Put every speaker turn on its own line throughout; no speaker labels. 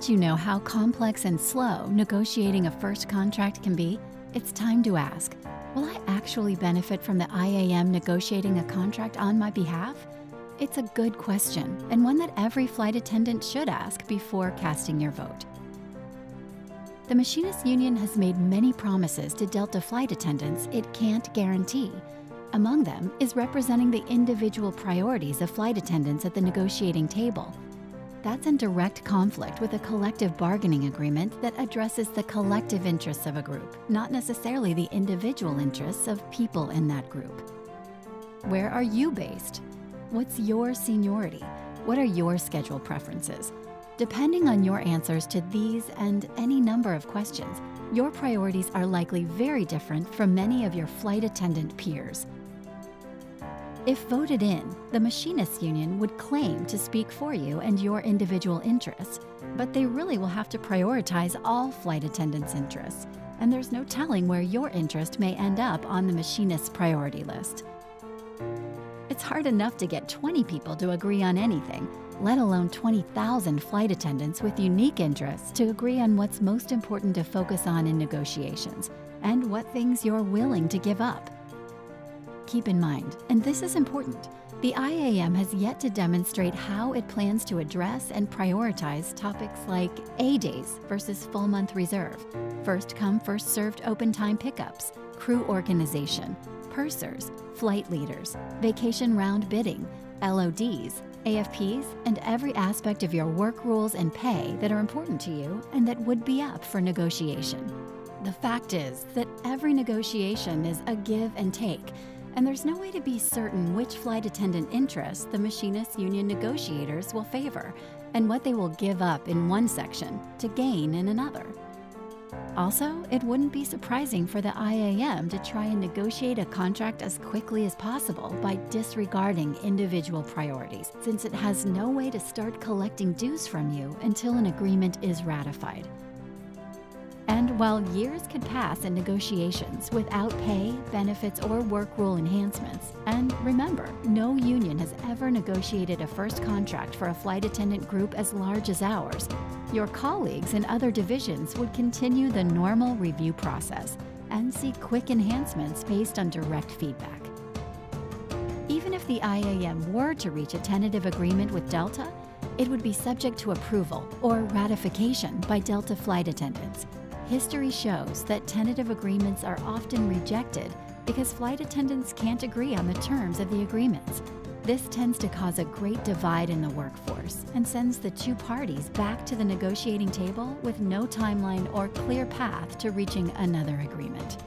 that you know how complex and slow negotiating a first contract can be, it's time to ask, will I actually benefit from the IAM negotiating a contract on my behalf? It's a good question, and one that every flight attendant should ask before casting your vote. The Machinists Union has made many promises to Delta flight attendants it can't guarantee. Among them is representing the individual priorities of flight attendants at the negotiating table. That's in direct conflict with a collective bargaining agreement that addresses the collective interests of a group, not necessarily the individual interests of people in that group. Where are you based? What's your seniority? What are your schedule preferences? Depending on your answers to these and any number of questions, your priorities are likely very different from many of your flight attendant peers. If voted in, the Machinists Union would claim to speak for you and your individual interests, but they really will have to prioritize all flight attendants' interests, and there's no telling where your interest may end up on the Machinists' priority list. It's hard enough to get 20 people to agree on anything, let alone 20,000 flight attendants with unique interests to agree on what's most important to focus on in negotiations, and what things you're willing to give up. Keep in mind, and this is important, the IAM has yet to demonstrate how it plans to address and prioritize topics like A-days versus full-month reserve, first-come, first-served open time pickups, crew organization, pursers, flight leaders, vacation round bidding, LODs, AFPs, and every aspect of your work rules and pay that are important to you and that would be up for negotiation. The fact is that every negotiation is a give and take, and there's no way to be certain which flight attendant interests the Machinists Union negotiators will favor and what they will give up in one section to gain in another. Also, it wouldn't be surprising for the IAM to try and negotiate a contract as quickly as possible by disregarding individual priorities, since it has no way to start collecting dues from you until an agreement is ratified. And while years could pass in negotiations without pay, benefits, or work rule enhancements, and remember, no union has ever negotiated a first contract for a flight attendant group as large as ours, your colleagues in other divisions would continue the normal review process and see quick enhancements based on direct feedback. Even if the IAM were to reach a tentative agreement with Delta, it would be subject to approval or ratification by Delta flight attendants. History shows that tentative agreements are often rejected because flight attendants can't agree on the terms of the agreements. This tends to cause a great divide in the workforce and sends the two parties back to the negotiating table with no timeline or clear path to reaching another agreement.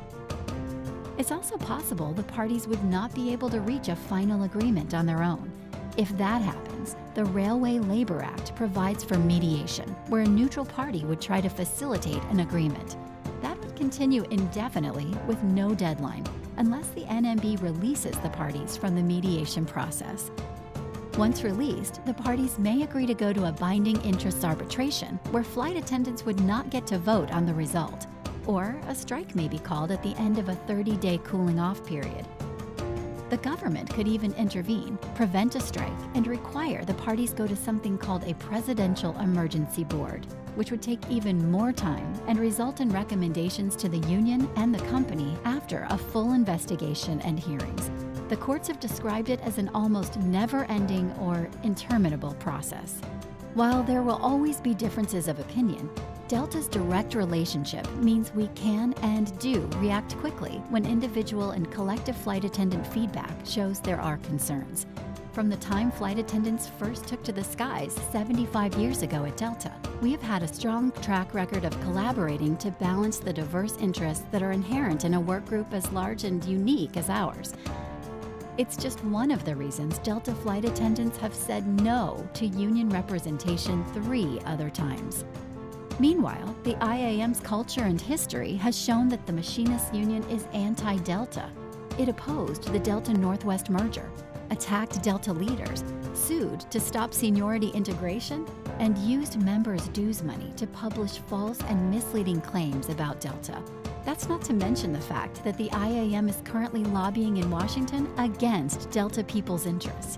It's also possible the parties would not be able to reach a final agreement on their own. If that happens, the Railway Labor Act provides for mediation, where a neutral party would try to facilitate an agreement. That would continue indefinitely with no deadline, unless the NMB releases the parties from the mediation process. Once released, the parties may agree to go to a binding interests arbitration, where flight attendants would not get to vote on the result, or a strike may be called at the end of a 30-day cooling-off period. The government could even intervene, prevent a strike, and require the parties go to something called a Presidential Emergency Board, which would take even more time and result in recommendations to the union and the company after a full investigation and hearings. The courts have described it as an almost never-ending or interminable process. While there will always be differences of opinion, Delta's direct relationship means we can and do react quickly when individual and collective flight attendant feedback shows there are concerns. From the time flight attendants first took to the skies 75 years ago at Delta, we have had a strong track record of collaborating to balance the diverse interests that are inherent in a work group as large and unique as ours. It's just one of the reasons Delta flight attendants have said no to union representation 3 other times. Meanwhile, the IAM's culture and history has shown that the Machinists Union is anti-Delta. It opposed the Delta Northwest merger, attacked Delta leaders, sued to stop seniority integration, and used members' dues money to publish false and misleading claims about Delta. That's not to mention the fact that the IAM is currently lobbying in Washington against Delta people's interests.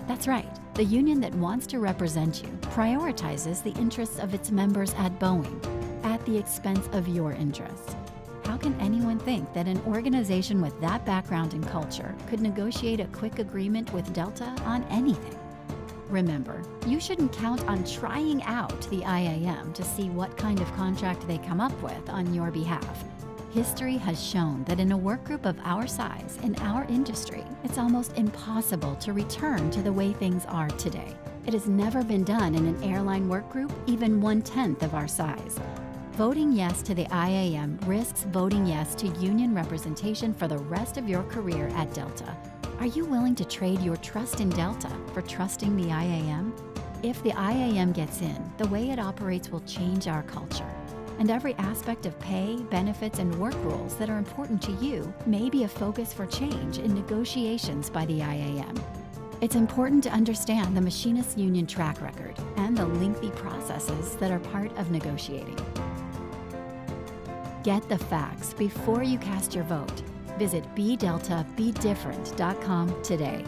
That's right, The union that wants to represent you prioritizes the interests of its members at Boeing at the expense of your interests. How can anyone think that an organization with that background and culture could negotiate a quick agreement with Delta on anything? Remember, you shouldn't count on trying out the IAM to see what kind of contract they come up with on your behalf. History has shown that in a workgroup of our size, in our industry, it's almost impossible to return to the way things are today. It has never been done in an airline workgroup even 1/10 of our size. Voting yes to the IAM risks voting yes to union representation for the rest of your career at Delta. Are you willing to trade your trust in Delta for trusting the IAM? If the IAM gets in, the way it operates will change our culture. And every aspect of pay, benefits, and work rules that are important to you may be a focus for change in negotiations by the IAM. It's important to understand the machinist union track record and the lengthy processes that are part of negotiating. Get the facts before you cast your vote. Visit BDeltaBeDifferent.com today.